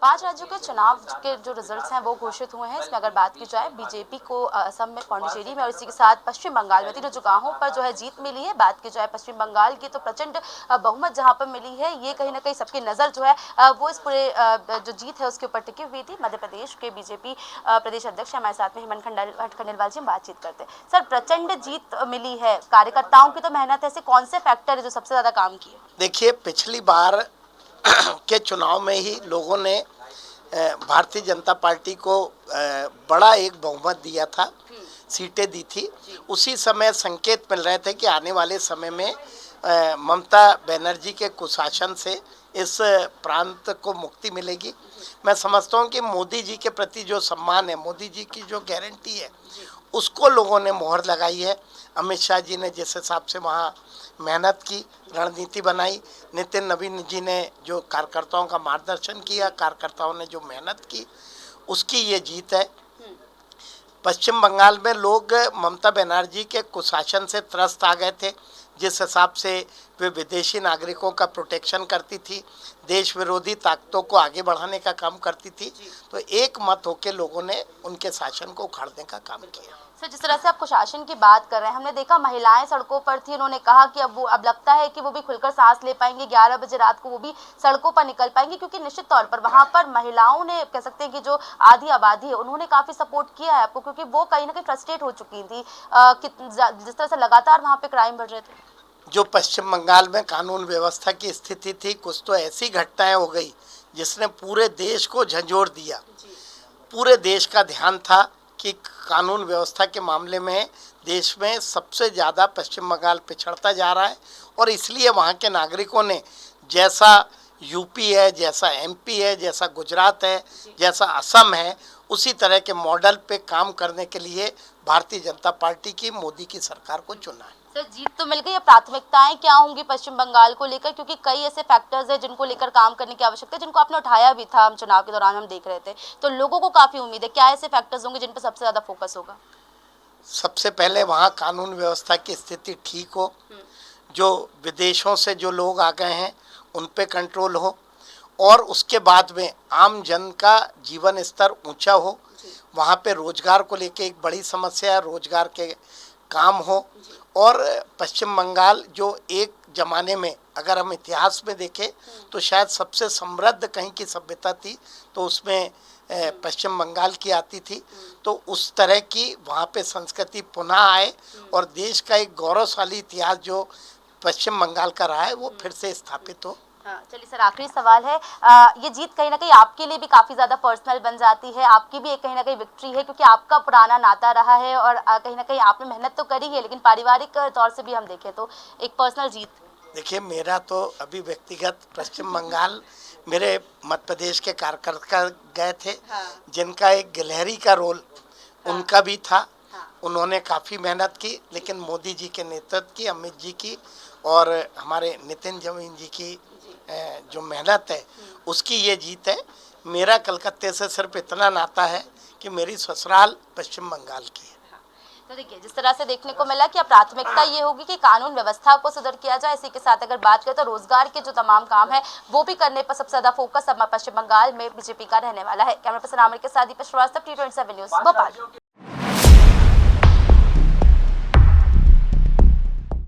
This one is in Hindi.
5 राज्यों के चुनाव के जो रिजल्ट्स हैं वो घोषित हुए हैं। इसमें अगर बात की जाए बीजेपी को असम में पौंडीचेरी में और इसी के साथ पश्चिम बंगाल में तीनों जगहों पर जो है जीत मिली है। बात की जाए पश्चिम बंगाल की तो प्रचंड बहुमत जहां पर मिली है, ये कहीं ना कहीं सबकी नज़र जो है वो इस पूरे जो जीत है उसके ऊपर टिकी हुई थी। मध्य प्रदेश के बीजेपी प्रदेश अध्यक्ष हमारे साथ में हेमंत खंडेलवाल जी, हम बातचीत करते हैं। सर, प्रचंड जीत मिली है, कार्यकर्ताओं की तो मेहनत है, ऐसे कौन से फैक्टर है जो सबसे ज्यादा काम किए? देखिए, पिछली बार के चुनाव में ही लोगों ने भारतीय जनता पार्टी को बड़ा एक बहुमत दिया था, सीटें दी थी। उसी समय संकेत मिल रहे थे कि आने वाले समय में ममता बनर्जी के कुशासन से इस प्रांत को मुक्ति मिलेगी। मैं समझता हूँ कि मोदी जी के प्रति जो सम्मान है, मोदी जी की जो गारंटी है, उसको लोगों ने मोहर लगाई है। अमित शाह जी ने जिस हिसाब से वहाँ मेहनत की, रणनीति बनाई, नितिन नवीन जी ने जो कार्यकर्ताओं का मार्गदर्शन किया, कार्यकर्ताओं ने जो मेहनत की, उसकी ये जीत है। पश्चिम बंगाल में लोग ममता बनर्जी के कुशासन से त्रस्त आ गए थे। जिस हिसाब से वे विदेशी नागरिकों का प्रोटेक्शन करती थी, देश विरोधी ताकतों को आगे बढ़ाने का काम करती थी, तो एक मत होकर लोगों ने उनके शासन को उखाड़ने का काम किया। सर, जिस तरह से आप कुशासन की बात कर रहे हैं, हमने देखा महिलाएं सड़कों पर थी। उन्होंने कहा कि अब लगता है कि वो भी खुलकर सांस ले पाएंगी, 11 बजे रात को वो भी सड़कों पर निकल पाएंगी, क्योंकि निश्चित तौर पर वहां पर महिलाओं ने, कह सकते हैं कि जो आधी आबादी है, उन्होंने काफी सपोर्ट किया है आपको, क्योंकि वो कहीं ना कहीं फ्रस्ट्रेट हो चुकी थी जिस तरह से लगातार वहां पे क्राइम बढ़ रहे थे। जो पश्चिम बंगाल में कानून व्यवस्था की स्थिति थी, कुछ तो ऐसी घटनाएं हो गई जिसने पूरे देश को झंझोर दिया। पूरे देश का ध्यान था कि कानून व्यवस्था के मामले में देश में सबसे ज़्यादा पश्चिम बंगाल पिछड़ता जा रहा है, और इसलिए वहाँ के नागरिकों ने, जैसा यूपी है, जैसा एमपी है, जैसा गुजरात है, जैसा असम है, उसी तरह के मॉडल पे काम करने के लिए भारतीय जनता पार्टी की, मोदी की सरकार को चुना है। सर, जीत तो मिल गई, अब प्राथमिकताएं क्या होंगी पश्चिम बंगाल को लेकर, क्योंकि कई ऐसे फैक्टर्स हैं जिनको लेकर काम करने की आवश्यकता है, जिनको आपने उठाया भी था, हम चुनाव के दौरान हम देख रहे थे, तो लोगों को काफी उम्मीद है। क्या ऐसे फैक्टर्स होंगे जिन पर सबसे ज्यादा फोकस होगा? सबसे पहले वहाँ कानून व्यवस्था की स्थिति ठीक हो, जो विदेशों से जो लोग आ गए हैं उन पे कंट्रोल हो, और उसके बाद में आम जन का जीवन स्तर ऊंचा हो। वहाँ पे रोजगार को लेके एक बड़ी समस्या है, रोजगार के काम हो। और पश्चिम बंगाल जो एक ज़माने में, अगर हम इतिहास में देखें तो शायद सबसे समृद्ध कहीं की सभ्यता थी, तो उसमें पश्चिम बंगाल की आती थी। तो उस तरह की वहाँ पे संस्कृति पुनः आए, और देश का एक गौरवशाली इतिहास जो पश्चिम बंगाल का रहा है वो फिर से स्थापित हो। चलिए सर, आखिरी सवाल है, ये जीत कहीं ना कहीं आपके लिए भी काफी ज्यादा पर्सनल बन जाती है, आपकी भी एक कहीं ना कहीं विक्ट्री है, क्योंकि आपका पुराना नाता रहा है और कहीं ना कहीं आपने मेहनत तो करी है, लेकिन पारिवारिक तौर से भी हम देखें तो एक पर्सनल जीत। देखिए, मेरा तो अभी व्यक्तिगत पश्चिम बंगाल, मेरे मध्य प्रदेश के कार्यकर्ता गए थे, जिनका एक गिलहरी का रोल उनका भी था। उन्होंने काफ़ी मेहनत की, लेकिन मोदी जी के नेतृत्व की, अमित जी की और हमारे नितिन नवीन जी की जो मेहनत है, उसकी ये जीत है। मेरा कलकत्ते से सिर्फ इतना नाता है कि मेरी ससुराल पश्चिम बंगाल की है। तो देखिए, जिस तरह से देखने को मिला कि अब प्राथमिकता ये होगी कि कानून व्यवस्था को सुदृढ़ किया जाए। इसी के साथ अगर बात करें तो रोजगार के जो तमाम काम है वो भी करने पर सबसे ज्यादा फोकस अब पश्चिम बंगाल में बीजेपी का रहने वाला है। कैमरा पर्सन आमिर के साथ दीपक श्रीवास्तव, T27 न्यूज़, भोपाल।